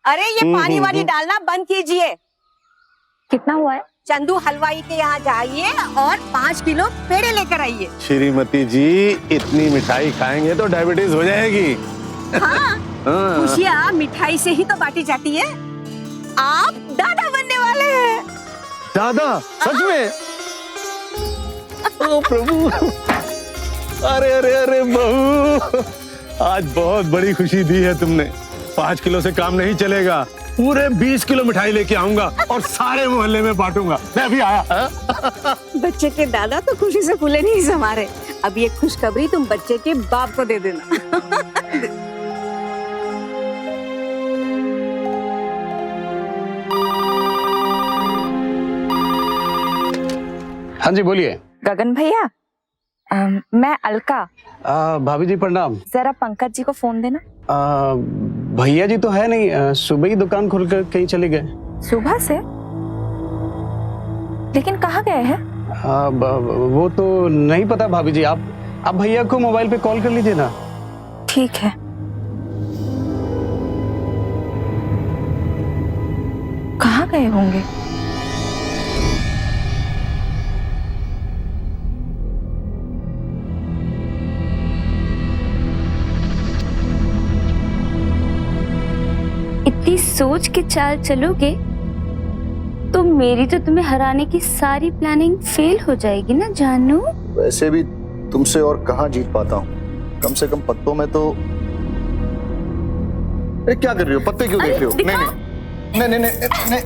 अरे ये पानी वानी डालना बंद कीजिए। कितना हुआ है? चंदू हलवाई के यहाँ जाइए और 5 किलो पेड़े लेकर आइए। श्रीमती जी, इतनी मिठाई खाएंगे तो डायबिटीज हो जाएगी। हाँ, खुशियाँ मिठाई से ही तो बांटी जाती है। आप दादा बनने वाले हैं। दादा? सच में? ओ प्रभु, अरे अरे अरे बहू, आज बहुत बड़ी खुशी दी है तुमने। 5 किलो से काम नहीं चलेगा, पूरे 20 किलो मिठाई लेके आऊंगा और सारे मोहल्ले में बांटूंगा। मैं अभी आया। बच्चे के दादा तो खुशी से फूले नहीं समा रहे। अब ये खुशखबरी तुम बच्चे के बाप को दे देना। हाँ जी बोलिए। गगन भैया, मैं अलका। भाभी जी प्रणाम। जरा पंकज जी को फोन देना। भैया जी तो है नहीं, सुबह ही दुकान खोलकर कहीं चले गए। सुबह से? लेकिन कहाँ गए हैं? वो तो नहीं पता भाभी जी। आप भैया को मोबाइल पे कॉल कर लीजिए ना। ठीक है। कहाँ गए होंगे? इतनी सोच के चाल चलोगे तो मेरी तो तुम्हें हराने की सारी प्लानिंग फेल हो जाएगी ना जानू। वैसे भी तुमसे और कहाँ जीत पाता हूँ, कम से कम पत्तों में तो। क्या कर रही हो? पत्ते क्यों देख रही हो? नहीं नहीं नहीं नहीं नहीं।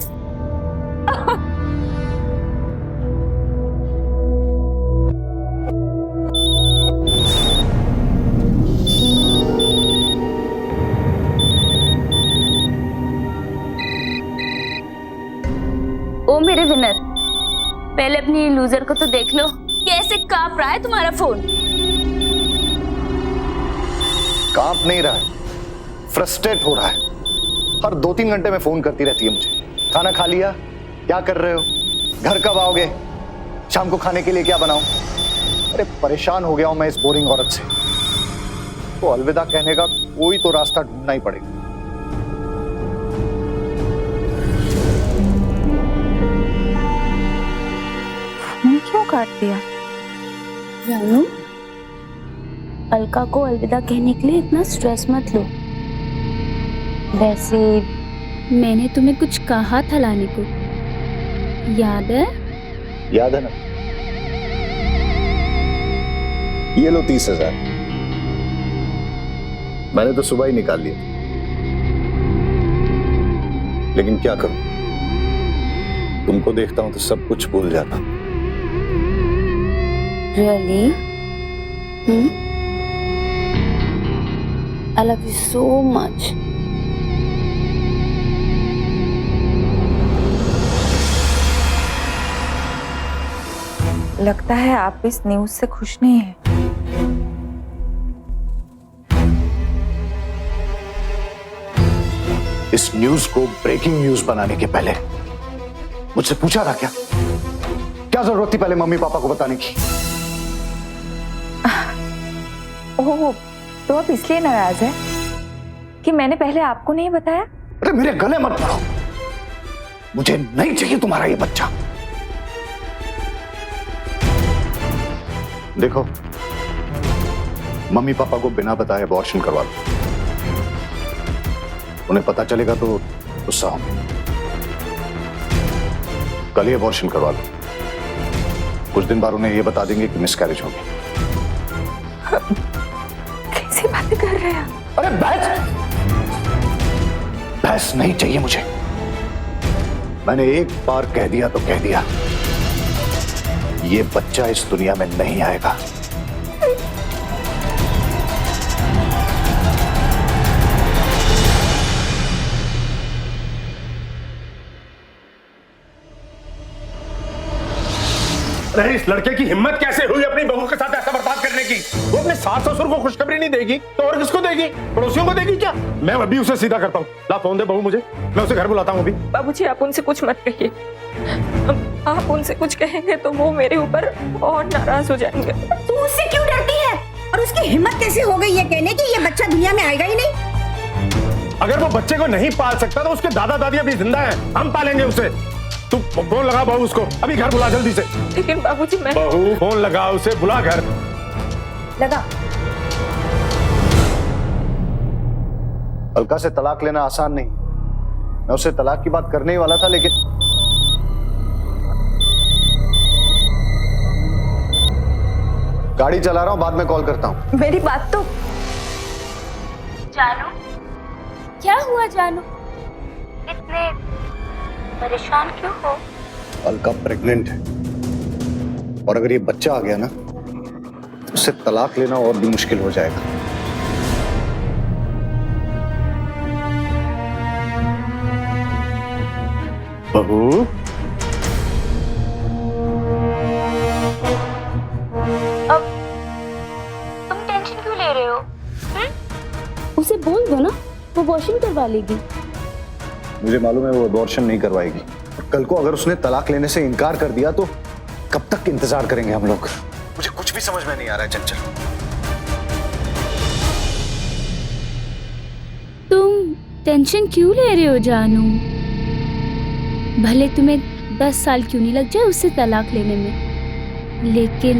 ओ मेरे विनर, पहले अपनी लूजर को तो देख लो, कैसे कांप रहा है तुम्हारा फोन। कांप नहीं रहा है, फ्रस्ट्रेट हो रहा है। हर 2-3 घंटे में फोन करती रहती है मुझे। खाना खा लिया? क्या कर रहे हो? घर कब आओगे? शाम को खाने के लिए क्या बनाऊं? अरे परेशान हो गया हूं मैं इस बोरिंग औरत से। तो अलविदा कहने का कोई तो रास्ता ढूंढना ही पड़ेगा। क्यों काट दिया? जानू, अलका को अलविदा कहने के लिए इतना स्ट्रेस मत लो। वैसे मैंने तुम्हें कुछ कहा था लाने को, याद है? याद है ना? ये लो 30,000। मैंने तो सुबह ही निकाल लिया, लेकिन क्या करूं, तुमको देखता हूं तो सब कुछ भूल जाता हूं। Really? I love you so much. लगता है आप इस न्यूज़ से खुश नहीं हैं। इस न्यूज को ब्रेकिंग न्यूज बनाने के पहले मुझसे पूछा था क्या? क्या जरूरत थी पहले मम्मी पापा को बताने की? ओह, तो आप इसलिए नाराज है कि मैंने पहले आपको नहीं बताया? अरे मेरे गले मत पड़ो, मुझे नहीं चाहिए तुम्हारा ये बच्चा। देखो, मम्मी पापा को बिना बताए अबॉर्शन करवा दो। उन्हें पता चलेगा तो गुस्सा होंगे। कल ही अबॉर्शन करवा लो। कुछ दिन बाद उन्हें ये बता देंगे कि मिसकैरेज होगी। कैसी बातें कर रहे हैं? अरे बहस नहीं चाहिए मुझे। मैंने एक बार कह दिया तो कह दिया, ये बच्चा इस दुनिया में नहीं आएगा। अरे इस लड़के की हिम्मत कैसे हुई अपनी बहू के साथ ऐसा बर्ताव करने की? वो अपने सास ससुर को खुशखबरी नहीं देगी तो और किसको देगी? पड़ोसियों को देगी क्या? मैं अभी उसे सीधा करता हूँ। ला फोन दे बहू मुझे, मैं उसे घर बुलाता हूँ अभी। बाबूजी, आप उनसे कुछ मत कहिए। आप उनसे कुछ कहेंगे तो वो मेरे ऊपर और नाराज हो जाएंगे। तू उससे क्यों डरती है? और उसकी हिम्मत कैसे हो गई ये कहने की ये बच्चा दुनिया में आएगा ही नहीं? अगर वो बच्चे को नहीं पाल सकता तो उसके दादा दादी अभी जिंदा हैं, हम पालेंगे उसे। तू फोन लगा बहू उसको, अभी घर बुला जल्दी से। लेकिन बाबूजी मैं बहू फोन लगा उसे, बुला घर। लगा। अलका से तलाक लेना आसान नहीं, मैं उससे तलाक की बात करने ही वाला था, लेकिन गाड़ी चला रहा हूं, बाद में कॉल करता हूं। मेरी बात तो जानू, क्या हुआ जानू? इतने परेशान क्यों हो? अलका प्रेग्नेंट है, और अगर ये बच्चा आ गया ना तो उससे तलाक लेना और भी मुश्किल हो जाएगा। बहू अब तुम टेंशन क्यों ले रहे हो? उसे बोल दो ना, वो वॉशिंग करवा लेगी। मुझे मालूम है वो अबॉर्शन नहीं करवाएगी, और कल को अगर उसने तलाक लेने से इनकार कर दिया तो कब तक इंतजार करेंगे हम लोग? मुझे कुछ भी समझ में नहीं आ रहा है चंचल। तुम टेंशन क्यों ले रहे हो जानू? भले तुम्हें 10 साल क्यों नहीं लग जाए उससे तलाक लेने में, लेकिन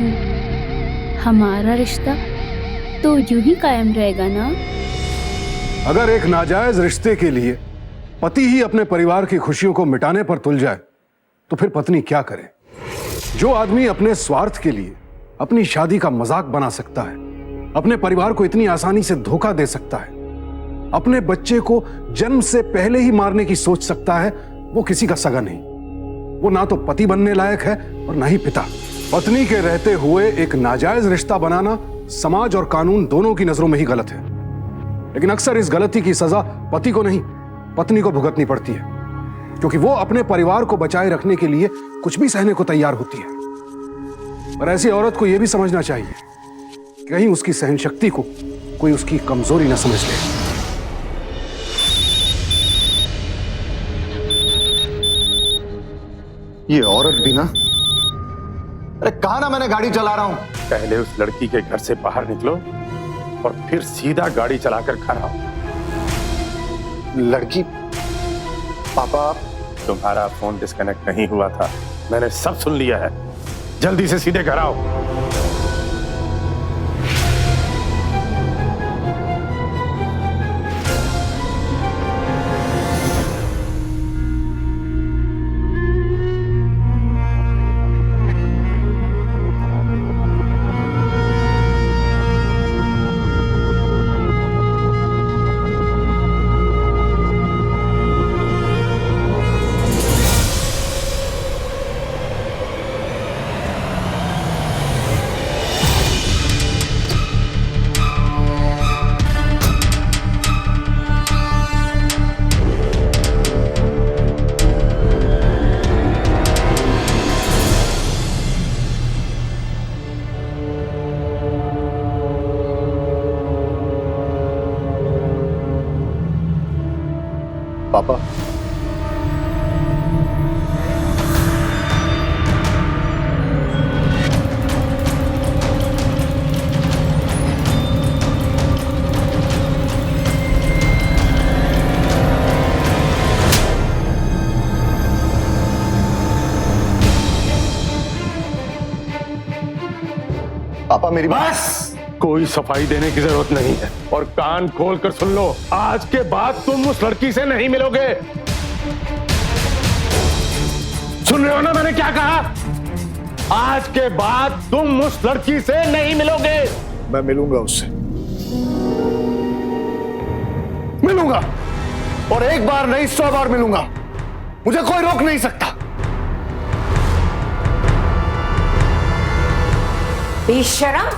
हमारा रिश्ता तो यूं ही कायम रहेगा ना। अगर एक नाजायज रिश्ते के लिए पति ही अपने परिवार की खुशियों को मिटाने पर तुल जाए तो फिर पत्नी क्या करे? जो आदमी अपने स्वार्थ के लिए अपनी शादी का मजाक बना सकता है, अपने परिवार को इतनी आसानी से धोखा दे सकता है, अपने बच्चे को जन्म से पहले ही मारने की सोच सकता है, वो किसी का सगा नहीं। वो ना तो पति बनने लायक है और ना ही पिता। पत्नी के रहते हुए एक नाजायज रिश्ता बनाना समाज और कानून दोनों की नजरों में ही गलत है, लेकिन अक्सर इस गलती की सजा पति को नहीं पत्नी को भुगतनी पड़ती है, क्योंकि वो अपने परिवार को बचाए रखने के लिए कुछ भी सहने को तैयार होती है। पर ऐसी औरत को यह भी समझना चाहिए कि कहीं उसकी सहनशक्ति को कोई उसकी कमजोरी न समझ ले। ये औरत भी ना, अरे कहा ना मैंने गाड़ी चला रहा हूं। पहले उस लड़की के घर से बाहर निकलो और फिर सीधा गाड़ी चलाकर घर आओ। लड़की? पापा तुम्हारा फोन डिस्कनेक्ट नहीं हुआ था, मैंने सब सुन लिया है। जल्दी से सीधे घर आओ। पापा, पापा मेरी बस, कोई सफाई देने की जरूरत नहीं है, और कान खोल कर सुन लो, आज के बाद तुम उस लड़की से नहीं मिलोगे। सुन रहे हो ना मैंने क्या कहा? आज के बाद तुम उस लड़की से नहीं मिलोगे। मैं मिलूंगा उससे, मिलूंगा, और एक बार नहीं 100 बार मिलूंगा। मुझे कोई रोक नहीं सकता। बेशरम,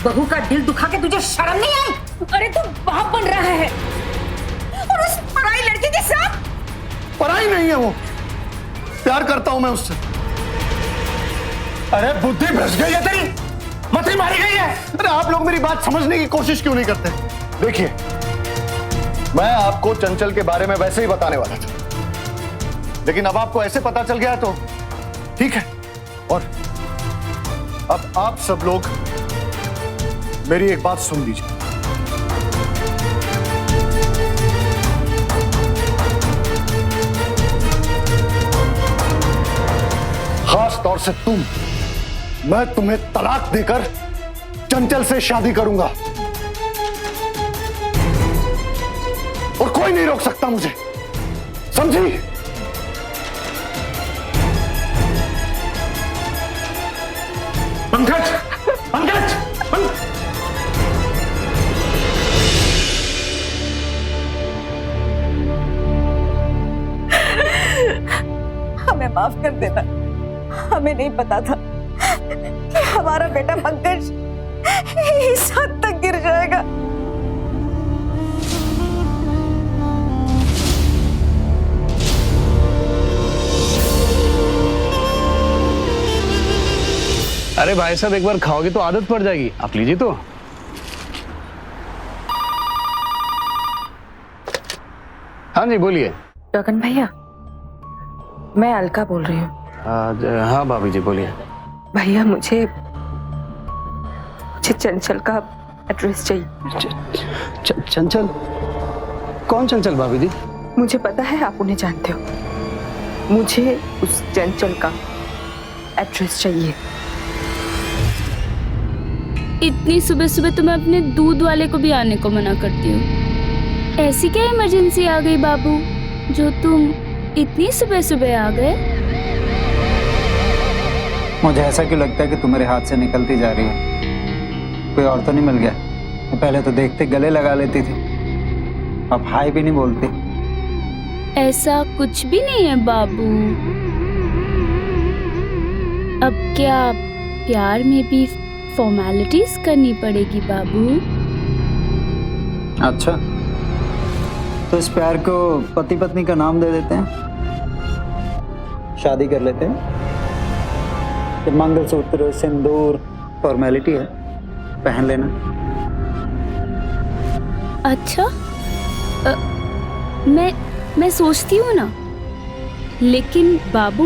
बहू का दिल दुखा के तुझे शर्म नहीं आई? अरे तू बाप बन रहा है और उस पराई लड़की के साथ। पराई नहीं है वो, प्यार करता हूं मैं उससे। अरे बुद्धि भ्रष्ट गई है तेरी, मती मारी गई है। अरे आप लोग मेरी बात समझने की कोशिश क्यों नहीं करते? देखिए, मैं आपको चंचल के बारे में वैसे ही बताने वाला था, लेकिन अब आपको ऐसे पता चल गया तो ठीक है। और अब आप सब लोग मेरी एक बात सुन लीजिए। खास तौर से तुम, मैं तुम्हें तलाक देकर चंचल से शादी करूंगा और कोई नहीं रोक सकता मुझे, समझी? पंकज, पंकज, हमें माफ कर देना, हमें नहीं पता था कि हमारा बेटा पंकज इस हद तक गिर जाएगा। अरे भाई साहब, एक बार खाओगे तो आदत पड़ जाएगी, आप लीजिए तो। हाँ जी बोलिए। गगन भैया, मैं अलका बोल रही हूँ। हाँ भाभी जी बोलिए। भैया मुझे चंचल का एड्रेस चाहिए। चंचल? कौन चंचल भाभी जी? मुझे पता है आप उन्हें जानते हो, मुझे उस चंचल का एड्रेस चाहिए। इतनी सुबह सुबह तो मैं अपने दूध वाले को भी आने को मना करती हूँ। ऐसी क्या इमरजेंसी आ गई बाबू जो तुम इतनी सुबह सुबह आ गए? मुझे ऐसा क्यों लगता है कि तुम्हारे हाथ से निकलती जा रही है? कोई और तो नहीं मिल गया? पहले तो देखते गले लगा लेती थी, अब हाय भी नहीं बोलती। ऐसा कुछ भी नहीं है बाबू। अब क्या प्यार में भी फॉर्मेलिटीज करनी पड़ेगी बाबू? अच्छा, तो इस प्यार को पति पत्नी का नाम दे देते हैं, शादी कर लेते हैं। कि मंगलसूत्र, सिंदूर फॉर्मेलिटी है, पहन लेना। अच्छा, मैं सोचती हूँ ना, लेकिन बाबू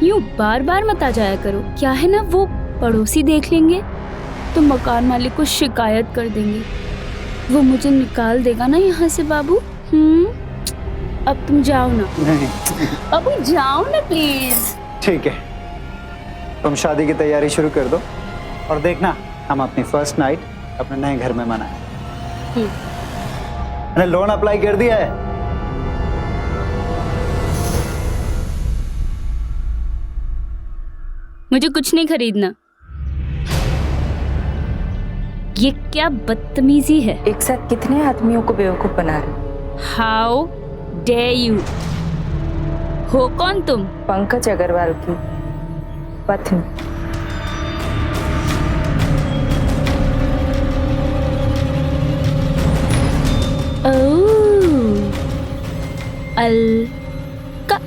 यूं बार बार मत आ जाया करो। क्या है ना, वो पड़ोसी देख लेंगे तो मकान मालिक को शिकायत कर देंगे, वो मुझे निकाल देगा ना यहाँ से बाबू। अब तुम जाओ ना। नहीं, बाबू जाओ ना प्लीज। ठीक है, तुम शादी की तैयारी शुरू कर दो और देखना हम अपनी फर्स्ट नाइट अपने नए घर में मनाएं। मैंने लोन अप्लाई कर दिया है। मुझे कुछ नहीं खरीदना। ये क्या बदतमीजी है? एक साथ कितने आदमियों को बेवकूफ बना रहे? How dare you? हो कौन तुम? पंकज अग्रवाल की पत्नी। ओह, अलका।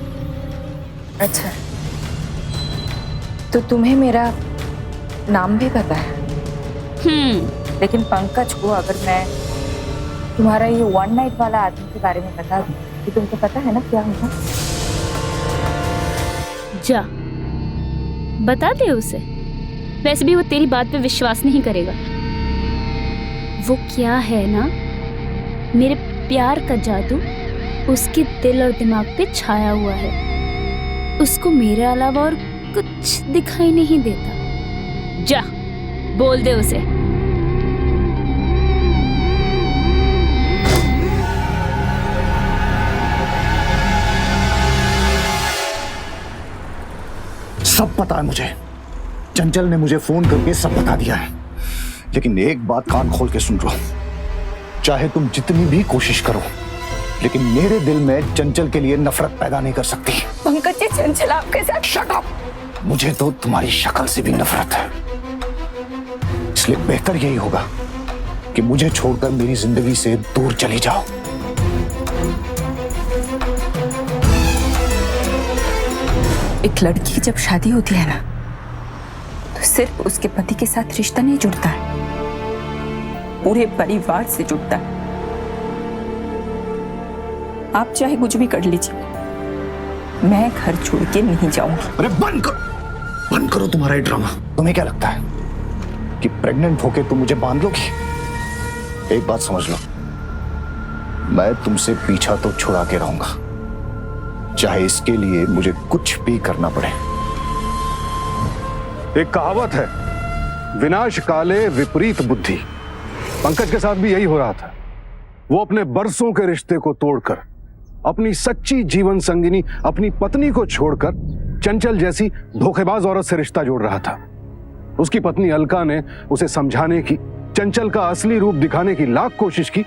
अच्छा, तो तुम्हें मेरा नाम भी पता है? लेकिन पंकज को अगर मैं तुम्हारा ये वन नाइट वाला आदमी के बारे में बता दूं तो तुमको पता है ना क्या होगा? जा बता दे उसे। वैसे भी वो तेरी बात पे विश्वास नहीं करेगा। वो क्या है ना, मेरे प्यार का जादू उसके दिल और दिमाग पे छाया हुआ है। उसको मेरे अलावा और कुछ दिखाई नहीं देता। जा बोल दे उसे। सब पता है मुझे, चंचल ने मुझे फोन करके सब बता दिया है। लेकिन एक बात कान खोल के सुन लो, चाहे तुम जितनी भी कोशिश करो, लेकिन मेरे दिल में चंचल के लिए नफरत पैदा नहीं कर सकती। पंकज जी, चंचल आपके साथ। Shut up! मुझे तो तुम्हारी शक्ल से भी नफरत है, इसलिए बेहतर यही होगा कि मुझे छोड़कर मेरी जिंदगी से दूर चली जाओ। एक लड़की की जब शादी होती है ना, तो सिर्फ उसके पति के साथ रिश्ता नहीं जुड़ता है, पूरे परिवार से जुड़ता है। आप चाहे कुछ भी कर लीजिए, मैं घर छोड़ के नहीं जाऊंगी। अरे बंद करो तुम्हारा ये ड्रामा। तुम्हें क्या लगता है कि प्रेग्नेंट होके तुम मुझे बांध लोगी? एक बात समझ लो, मैं तुमसे पीछा तो छुड़ा के रहूंगा, चाहे इसके लिए मुझे कुछ भी करना पड़े। एक कहावत है, विनाश काले विपरीत बुद्धि। पंकज के साथ भी यही हो रहा था। वो अपने बरसों के रिश्ते को तोड़कर, अपनी सच्ची जीवन संगिनी अपनी पत्नी को छोड़कर चंचल जैसी धोखेबाज औरत से रिश्ता जोड़ रहा था। उसकी पत्नी अलका ने उसे समझाने की, चंचल का असली रूप दिखाने की लाख कोशिश की,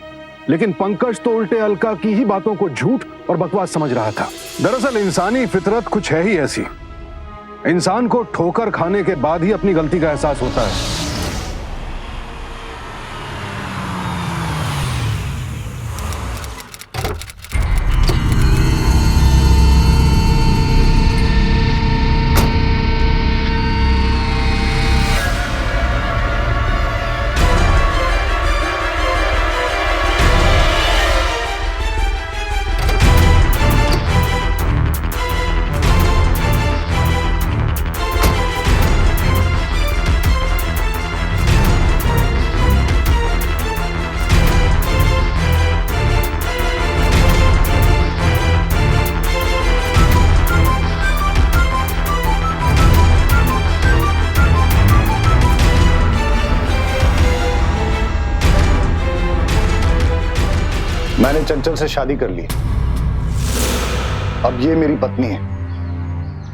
लेकिन पंकज तो उल्टे अलका की ही बातों को झूठ और बकवास समझ रहा था। दरअसल इंसानी फितरत कुछ है ही ऐसी, इंसान को ठोकर खाने के बाद ही अपनी गलती का एहसास होता है। मैंने चंचल से शादी कर ली। अब ये मेरी पत्नी है।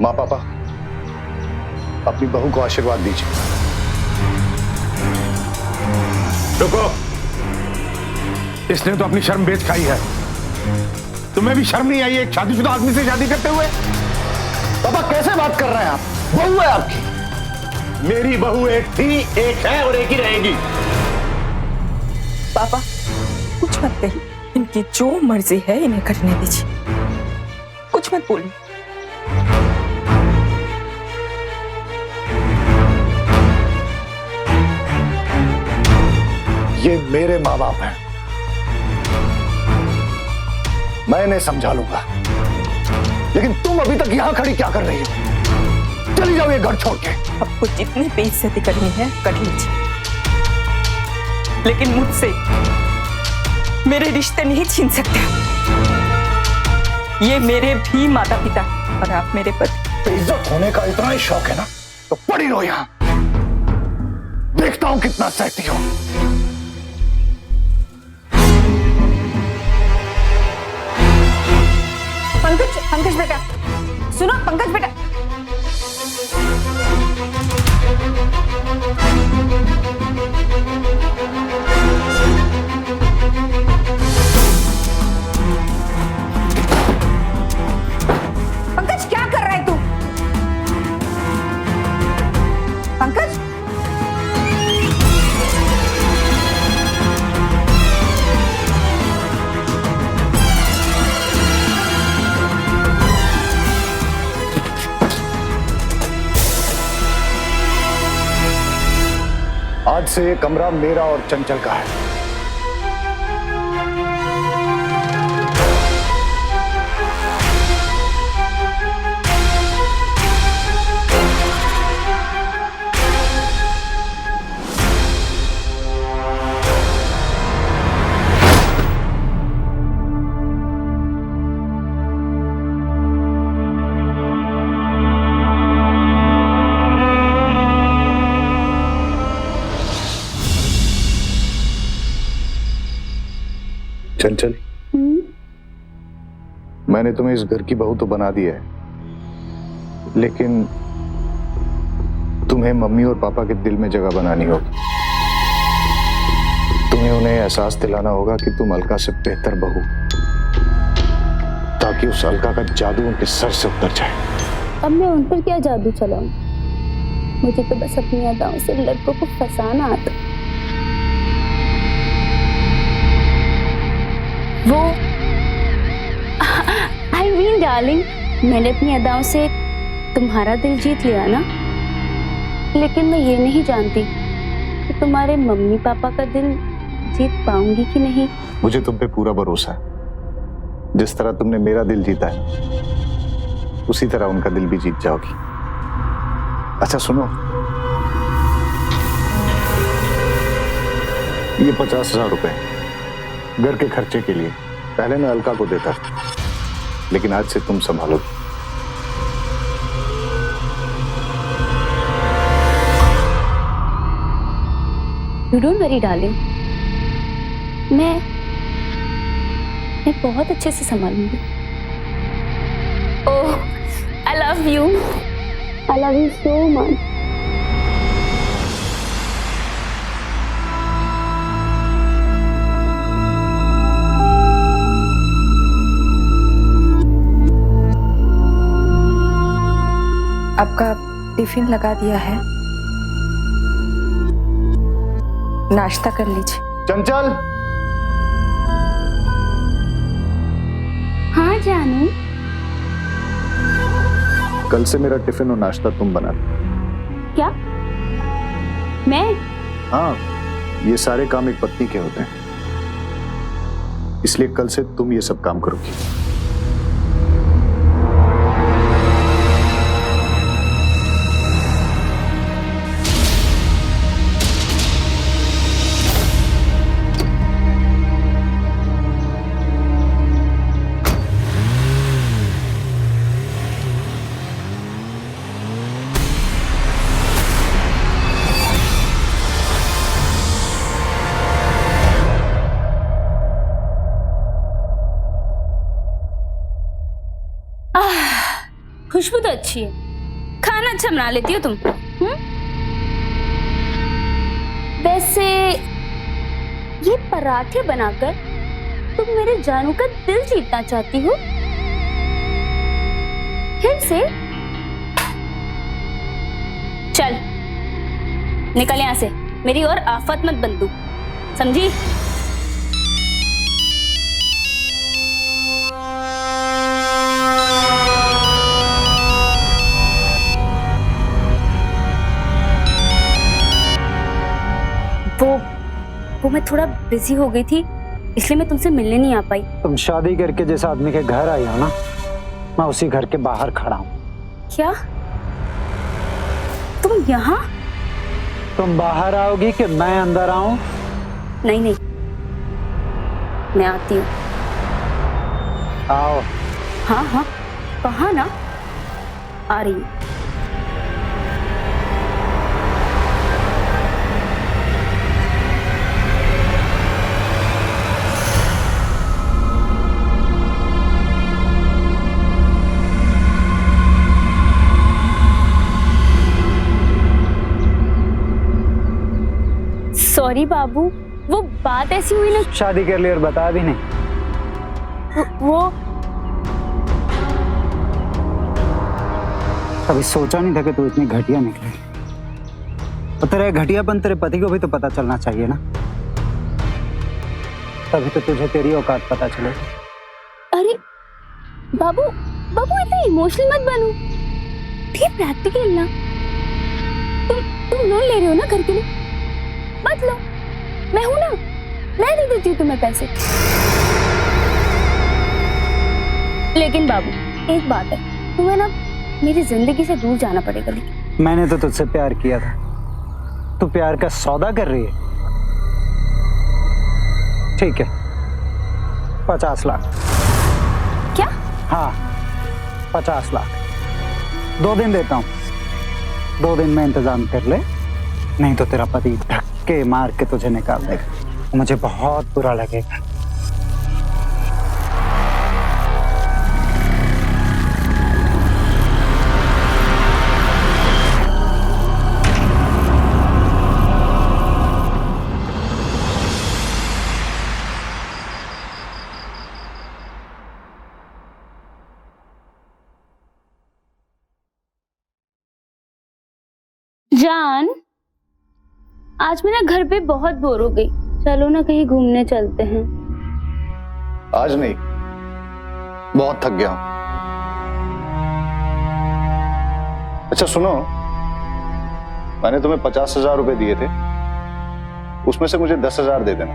माँ पापा, अपनी बहू को आशीर्वाद दीजिए। रुको, इसने तो अपनी शर्म बेच खाई है। तुम्हें भी शर्म नहीं आई एक शादीशुदा आदमी से शादी करते हुए? पापा कैसे बात कर रहे हैं आप? बहू है आपकी। मेरी बहू एक थी, एक है और एक ही रहेगी। पापा कुछ मत कहिए, इनकी जो मर्जी है इन्हें करने दीजिए, कुछ मत बोलिए। ये मेरे माँ बाप हैं, मैं इन्हें समझा लूंगा। लेकिन तुम अभी तक यहां खड़ी क्या कर रही हो? चली जाओ ये घर छोड़ के। आपको जितनी बेइज्जती करनी है कर लीजिए, लेकिन मुझसे मेरे रिश्ते नहीं छीन सकते। ये मेरे भी माता पिता और आप मेरे पति। इज्जत होने का इतना ही शौक है ना, तो पड़ी रहो यहां। देखता हूं कितना सहती हो। पंकज बेटा, सुनो पंकज बेटा। पंकज क्या कर रहा है तू? पंकज, आज से ये कमरा मेरा और चंचल का है। चंचल, मैंने तुम्हें इस घर की बहू तो बना दी है, लेकिन तुम्हें मम्मी और पापा के दिल में जगह बनानी होगी। तुम्हें उन्हें एहसास दिलाना होगा कि तुम अलका से बेहतर बहू, ताकि उस अलका का जादू उनके सर से उतर जाए। अब मैं उन पर क्या जादू चलाऊं? मुझे तो बस अपनी अदाओं से लड़कों को फंसाना आता। वो आई मीन डार्लिंग, मैंने अपनी अदाओं से तुम्हारा दिल जीत लिया ना, लेकिन मैं ये नहीं जानती कि तुम्हारे मम्मी पापा का दिल जीत पाऊंगी कि नहीं। मुझे तुम पे पूरा भरोसा है। जिस तरह तुमने मेरा दिल जीता है, उसी तरह उनका दिल भी जीत जाओगी। अच्छा सुनो, ये 50,000 रुपए घर के खर्चे के लिए पहले मैं अलका को देता था, लेकिन आज से तुम संभालोगी। यू डोंट वरी डार्लिंग, मैं बहुत अच्छे से संभालूंगी। Oh, I love you so much. आपका टिफिन लगा दिया है, नाश्ता कर लीजिए। चंचल, हाँ जानू। कल से मेरा टिफिन और नाश्ता तुम बनाना। क्या? मैं? हाँ, ये सारे काम एक पत्नी के होते हैं, इसलिए कल से तुम ये सब काम करोगी। खुशबू तो अच्छी है, खाना अच्छा बना लेती हो तुम। वैसे ये पराठे बनाकर तुम मेरे जानू का दिल जीतना चाहती हो? फिर से चल निकल यहां से, मेरी और आफत मत बन तू, समझी? वो मैं थोड़ा बिजी हो गई थी, इसलिए मैं तुमसे मिलने नहीं आ पाई। तुम शादी करके जिस आदमी के घर आई हो ना, मैं उसी घर के बाहर खड़ा हूँ। क्या? तुम यहाँ? तुम बाहर आओगी कि मैं अंदर आऊं? नहीं नहीं, मैं आती हूँ। आओ। हाँ हाँ, कहाँ ना, आ रही हूँ। सॉरी बाबू, वो बात ऐसी हुई ना। शादी कर ली और बता भी नहीं। वो कभी सोचा नहीं था कि तू इतनी घटिया निकलेगी। और तेरा घटियापन तेरे पति को भी तो पता चलना चाहिए ना, तभी तो तुझे तेरी औकात पता चले। अरे बाबू, बाबू इतना इमोशनल मत बनो, ठीक प्रैक्टिकल ना। तुम लोन ले रहे हो ना घर के लिए, मत लो, मैं हूं ना, मैं दे देती हूँ तुम्हें पैसे। लेकिन बाबू एक बात है, तुम्हें ना मेरी जिंदगी से दूर जाना पड़ेगा। लेकिन मैंने तो तुझसे प्यार किया था, तू प्यार का सौदा कर रही है। ठीक है, 50 लाख। क्या? हाँ 50 लाख, 2 दिन देता हूँ, 2 दिन में इंतजाम कर ले, नहीं तो तेरा पति धक्के मार के तुझे निकाल देगा, मुझे बहुत बुरा लगेगा। जान, आज मैं ना घर पे बहुत बोर हो गई, चलो ना कहीं घूमने चलते हैं। आज नहीं, बहुत थक गया हूं। अच्छा सुनो, मैंने तुम्हें 50,000 रुपए दिए थे, उसमें से मुझे 10,000 दे देना।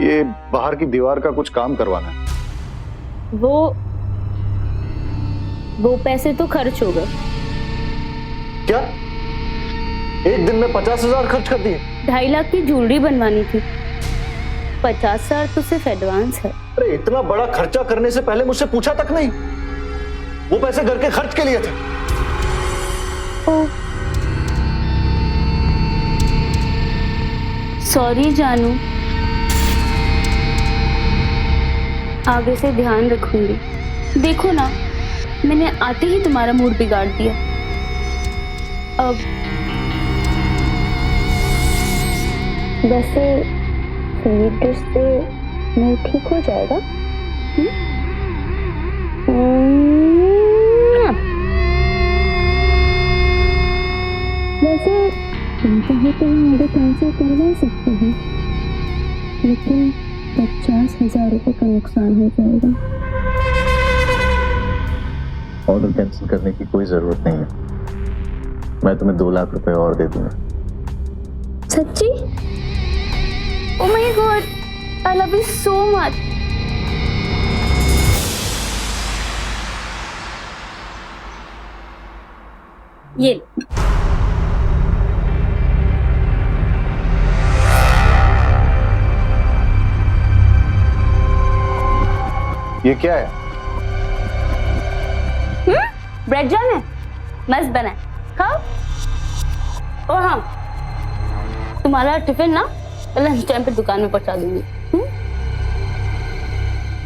ये बाहर की दीवार का कुछ काम करवाना है। वो पैसे तो खर्च हो गए। क्या? एक दिन में 50,000 खर्च कर दिए? 2.5 लाख की ज्वेलरी बनवानी थी, 50,000 तो सिर्फ एडवांस है। अरे इतना बड़ा खर्चा करने से पहले मुझसे पूछा तक नहीं। वो पैसे घर के खर्च के लिए थे। सॉरी जानू, आगे से ध्यान रखूंगी। देखो ना, मैंने आते ही तुम्हारा मूड बिगाड़ दिया। अब वैसे स्वीट डिश से मूड ठीक हो जाएगा। वैसे तुम चाहे तो हम आगे कैंसिल करवा सकते हैं, लेकिन 50,000 रुपये का नुकसान हो जाएगा। ऑर्डर कैंसिल करने की कोई जरूरत नहीं है, मैं तुम्हें 2 लाख रुपए और दे दूंगा। सच्ची? Oh my God, I love you so much. ये क्या है? ब्रेड जैम है, मस्त बना है, खाओ। और हाँ, तुम्हारा टिफिन ना लंच टाइम पे दुकान में पहुंचा दूंगी।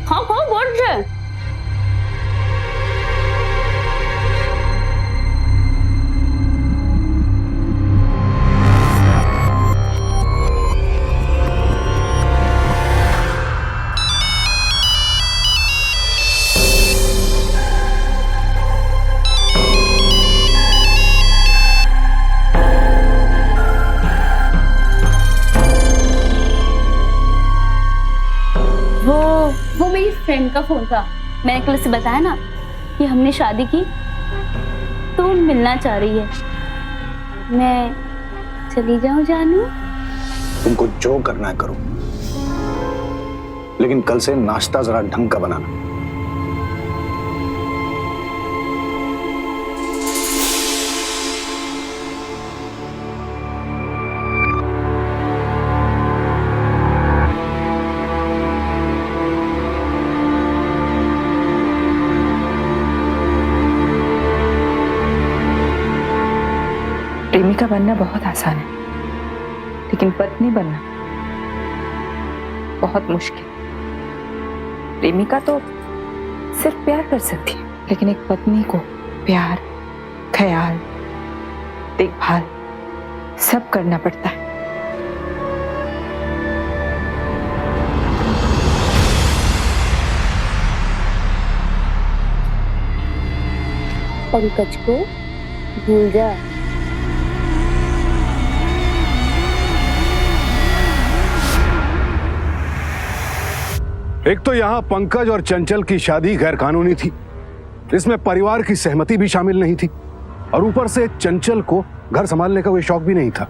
हाँ खाओ, बहुत है। वो मेरी फ्रेंड का फोन था। मैंने कल से बताया ना कि हमने शादी की, तो वो मिलना चाह रही है। मैं चली जाऊं जानू? तुमको जो करना है करो, लेकिन कल से नाश्ता जरा ढंग का बनाना। प्रेमिका बनना बहुत आसान है, लेकिन पत्नी बनना बहुत मुश्किल। प्रेमिका तो सिर्फ प्यार कर सकती है, लेकिन एक पत्नी को प्यार, ख्याल, देखभाल सब करना पड़ता है। पंकज को भूल जा। एक तो यहाँ पंकज और चंचल की शादी गैर कानूनी थी, इसमें परिवार की सहमति भी शामिल नहीं थी, और ऊपर से चंचल को घर संभालने का कोई शौक भी नहीं था।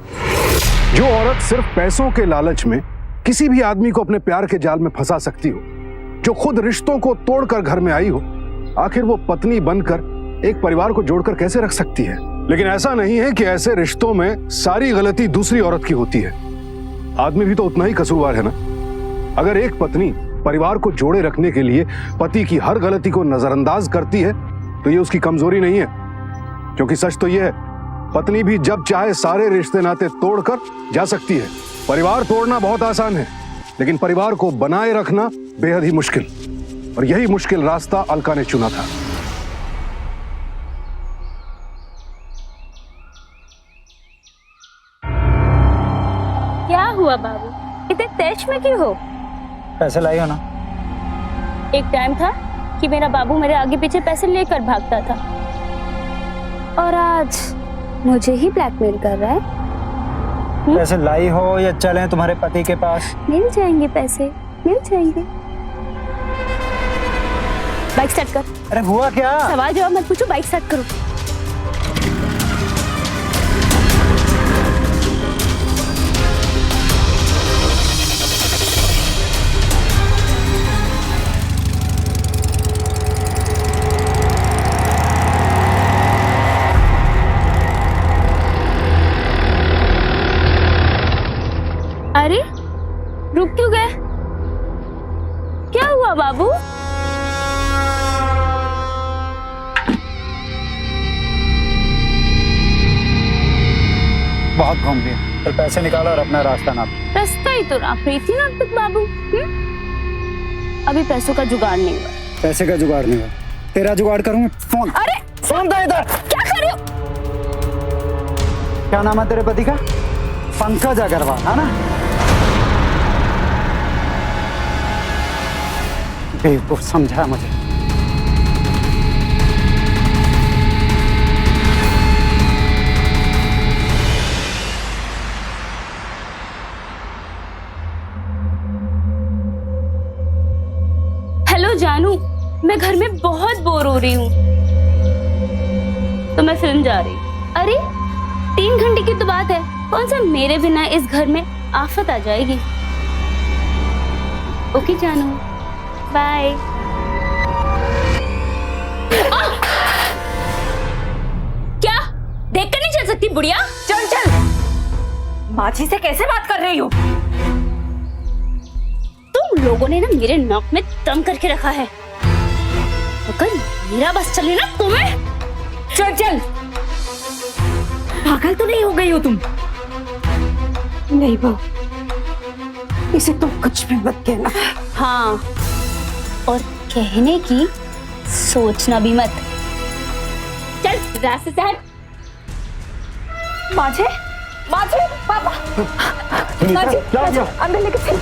जो औरत सिर्फ पैसों के लालच में किसी भी आदमी को अपने प्यार के जाल में फंसा सकती हो, जो खुद रिश्तों को तोड़कर घर में आई हो, आखिर वो पत्नी बनकर एक परिवार को जोड़कर कैसे रख सकती है? लेकिन ऐसा नहीं है कि ऐसे रिश्तों में सारी गलती दूसरी औरत की होती है। आदमी भी तो उतना ही कसूरवार है ना। अगर एक पत्नी परिवार को जोड़े रखने के लिए पति की हर गलती को नजरअंदाज करती है, तो ये उसकी कमजोरी नहीं है, क्योंकि सच तो ये है, पत्नी भी जब चाहे सारे रिश्ते नाते तोड़कर जा सकती है। परिवार तोड़ना बहुत आसान है, लेकिन परिवार को बनाए रखना बेहद ही मुश्किल, और यही मुश्किल रास्ता अलका ने चुना था। क्या हुआ बाबू, इतने तेज में क्यों हो? पैसे लाई हो ना? एक टाइम था कि मेरा बाबू मेरे आगे पीछे पैसे लेकर भागता था, और आज मुझे ही ब्लैकमेल कर रहा है। पैसे लाई हो या चलें तुम्हारे पति के पास? मिल जाएंगे पैसे, मिल जाएंगे। बाइक स्टार्ट कर। अरे हुआ क्या? सवाल जवाब मत पूछो, बाइक स्टार्ट करो। अरे रुक क्यों गए? क्या हुआ बाबू? बहुत घूम लिया। फिर पैसे निकालो और अपना रास्ता नाप। रास्ता ही तो नाप रही थी ना अब तक बाबू। अभी पैसों का जुगाड़ नहीं हुआ। पैसे का जुगाड़ नहीं हुआ, तेरा जुगाड़ करूँ। फोन, अरे फोन दे इधर। क्या कर रहे हो? क्या नाम है तेरे पति का? पंकज अग्रवाल, है ना? बेवकूफ समझा मुझे। हेलो जानू, मैं घर में बहुत बोर हो रही हूँ, तो मैं फिल्म जा रही हूँ। अरे 3 घंटे की तो बात है, कौन सा मेरे बिना इस घर में आफत आ जाएगी। ओके जानू, बाय। क्या देख कर नहीं चल सकती बुढ़िया? चल चल, माझी से कैसे बात कर रही हो? तुम लोगों ने ना मेरे नाक में दम करके रखा है। अगर मेरा बस चले ना तुम्हें। चल चल, पागल तो नहीं हो गई हो तुम? नहीं बहू, इसे तुम कुछ भी मत कहना। हाँ, और कहने की सोचना भी मत। चल रास्ते से हट। माझे, माझे, पापा, माझे, माझे, अंदर लेके चल।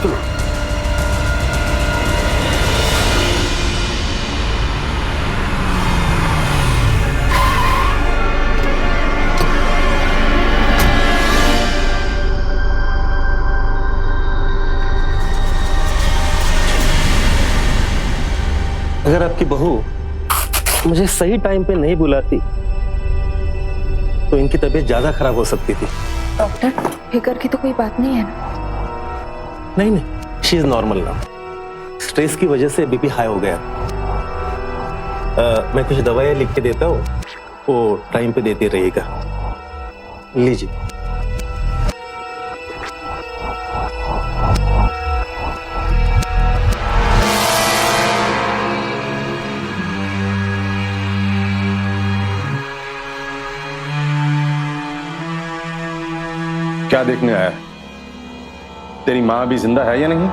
अगर आपकी बहू मुझे सही टाइम पे नहीं बुलाती तो इनकी तबीयत ज्यादा खराब हो सकती थी। डॉक्टर, फिकर की तो कोई बात नहीं है ना? नहीं नहीं, शी इज नॉर्मल ना। स्ट्रेस की वजह से बीपी हाई हो गया। मैं कुछ दवाइयाँ लिख के देता हूँ, वो टाइम पे देते रहेगा। लीजिए। क्या देखने आया? तेरी माँ भी जिंदा है या नहीं?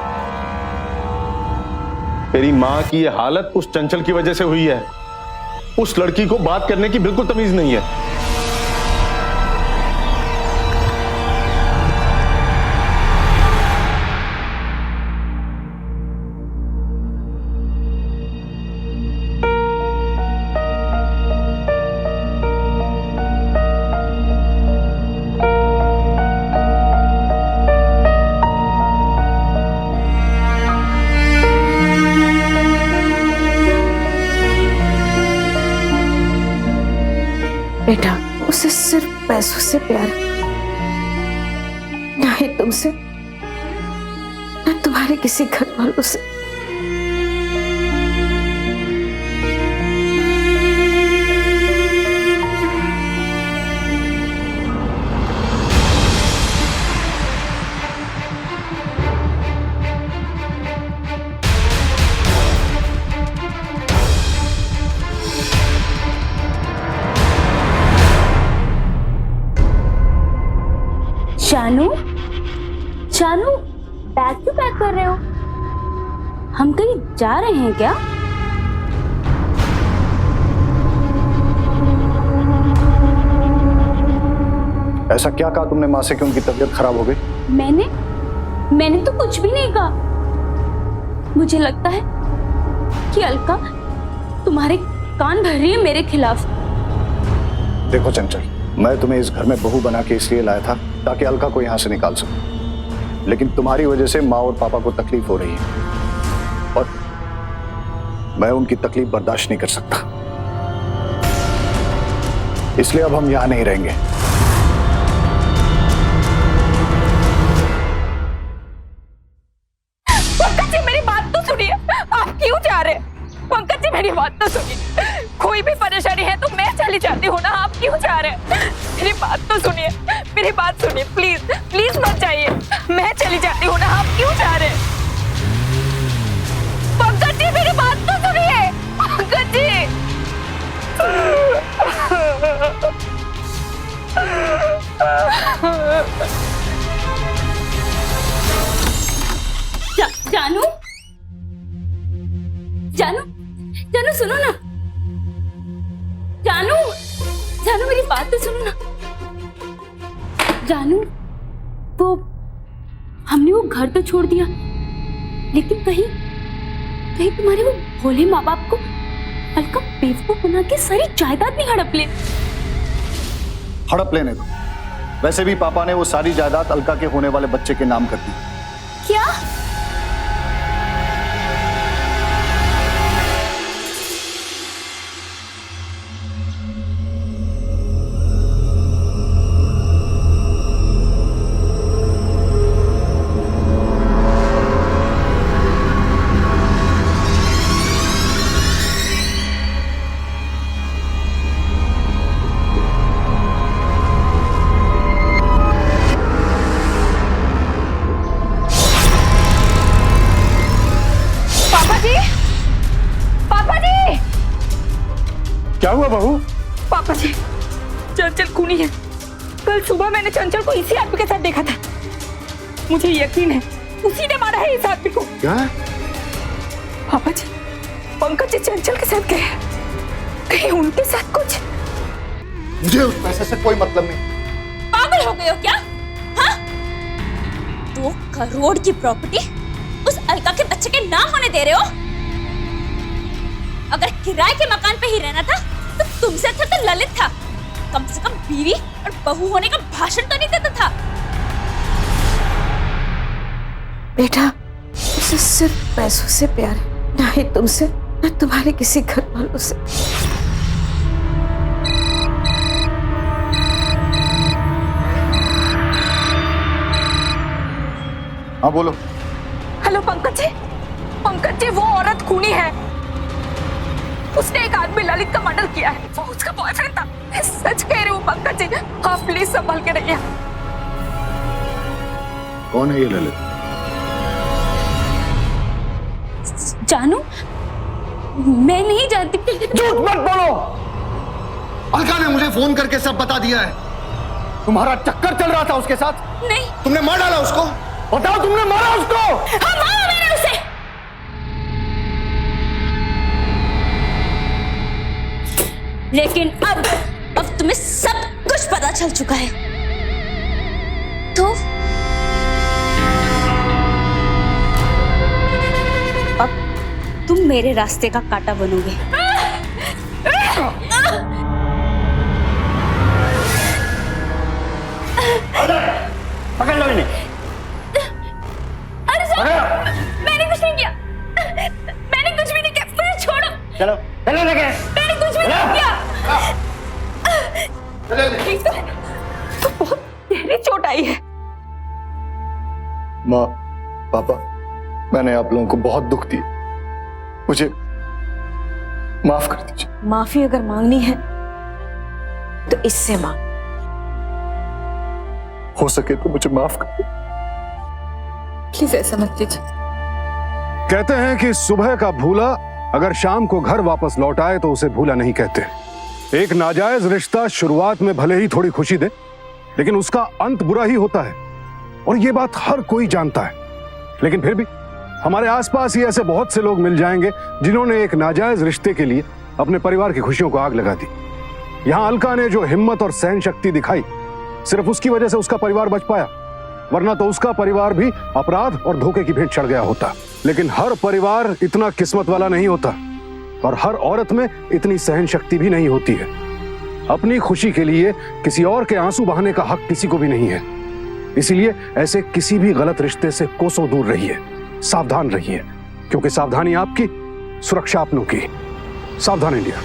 तेरी माँ की ये हालत उस चंचल की वजह से हुई है। उस लड़की को बात करने की बिल्कुल तमीज नहीं है। बेटा, उसे सिर्फ पैसों से प्यार, ना ही तुमसे, ना तुम्हारे किसी घर वालों से। जानू, जानू, बैग क्यों पैक कर रहे हो? हम कहीं जा रहे हैं क्या? ऐसा क्या कहा तुमने माँ से कि उनकी तबीयत खराब हो गई? मैंने तो कुछ भी नहीं कहा। मुझे लगता है कि अलका तुम्हारे कान भर रही है मेरे खिलाफ। देखो चंचल, मैं तुम्हें इस घर में बहू बना के इसलिए लाया था ताकि अलका को यहां से निकाल सकूं, लेकिन तुम्हारी वजह से माँ और पापा को तकलीफ हो रही है और मैं उनकी तकलीफ बर्दाश्त नहीं कर सकता। इसलिए अब हम यहां नहीं रहेंगे। पंकज जी, मेरी बात तो सुनिए। आप क्यों जा रहे हैं? पंकज जी, मेरी बात तो सुनिए। कोई भी परेशानी है तो मैं चली जाती हूँ ना, आप क्यों जा रहे हैं? मेरी बात तो सुनिए, मेरी बात सुनिए, प्लीज प्लीज मत जाइए। मैं चली जाती हूँ ना, आप क्यों जा रहे हैं? पंकज जी, मेरी बात तो सुनिए। पंकज जी, सुनो ना जानू, वो हमने वो घर तो छोड़ दिया, लेकिन कहीं कहीं तुम्हारे वो भोले माँ बाप को अलका बेवकूफ बना के सारी जायदाद भी हड़प ले। हड़प लेने दो। वैसे भी पापा ने वो सारी जायदाद अलका के होने वाले बच्चे के नाम कर दी। क्या? क्या हुआ बहू? पापा जी, चंचल खूनी है। कल सुबह मैंने चंचल को इसी आदमी के साथ देखा था। मुझे यकीन है उसी ने मारा है इस आदमी को। क्या? पापा जी, पंकज जी चंचल के साथ गए, कहीं उनके साथ कुछ। मुझे उस पैसे से कोई मतलब नहीं। पागल हो गए हो क्या? हाँ? 2 करोड़ की प्रॉपर्टी उस अलका के बच्चे के ना होने दे रहे हो? अगर किराए के मकान पे ही रहना था तो तुमसे अच्छा तो ललित था। कम से कम बीवी और बहू होने का भाषण तो नहीं देता था। बेटा, उसे सिर्फ पैसों से प्यार है, ना ही तुमसे, ना तुम्हारे किसी घर वालों से। हाँ बोलो। हेलो पंकज जी, वो औरत खूनी है। उसने एक आदमी ललित का मर्डर किया है। वो उसका बॉयफ्रेंड था। मैं सच कह रही हूँ पंकज जी, आप प्लीज संभल के रहिए। कौन है ये ललित? जानू, मैं नहीं जानती। झूठ मत बोलो। अलका ने मुझे फोन करके सब बता दिया है। तुम्हारा चक्कर चल रहा था उसके साथ। नहीं। तुमने मार डाला उसको। बताओ, तुमने मारा उसको? हाँ, मारा मैंने उसे। लेकिन अब तुम्हें सब कुछ पता चल चुका है, तो अब तुम मेरे रास्ते का कांटा बनोगे। पकड़ लो इन्हें। अरे साहब, मैंने कुछ नहीं किया। मैंने कुछ भी नहीं किया। मुझे छोड़ो। चलो चलो लेके। मैंने कुछ भी नहीं किया। तो बहुत गहरी चोट आई है। माँ, पापा, मैंने आप लोगों को बहुत दुख दिया। मुझे माफ कर दीजिए। माफी अगर मांगनी है तो इससे मांग। हो सके तो मुझे माफ कर दो। प्लीज ऐसा मत कीजिए। कहते हैं कि सुबह का भूला अगर शाम को घर वापस लौट आए तो उसे भूला नहीं कहते। एक नाजायज रिश्ता शुरुआत में भले ही थोड़ी खुशी दे, लेकिन उसका अंत बुरा ही होता है, और ये बात हर कोई जानता है। लेकिन फिर भी हमारे आसपास ही ऐसे बहुत से लोग मिल जाएंगे जिन्होंने एक नाजायज रिश्ते के लिए अपने परिवार की खुशियों को आग लगा दी। यहां अलका ने जो हिम्मत और सहन शक्ति दिखाई, सिर्फ उसकी वजह से उसका परिवार बच पाया, वरना तो उसका परिवार भी अपराध और धोखे की भेंट चढ़ गया होता। लेकिन हर परिवार इतना किस्मत वाला नहीं होता, और हर औरत में इतनी सहन शक्ति भी नहीं होती है। अपनी खुशी के लिए किसी और के आंसू बहाने का हक किसी को भी नहीं है। इसीलिए ऐसे किसी भी गलत रिश्ते से कोसों दूर रहिए, सावधान रहिए, क्योंकि सावधानी आपकी, सुरक्षा अपनों की। सावधान इंडिया।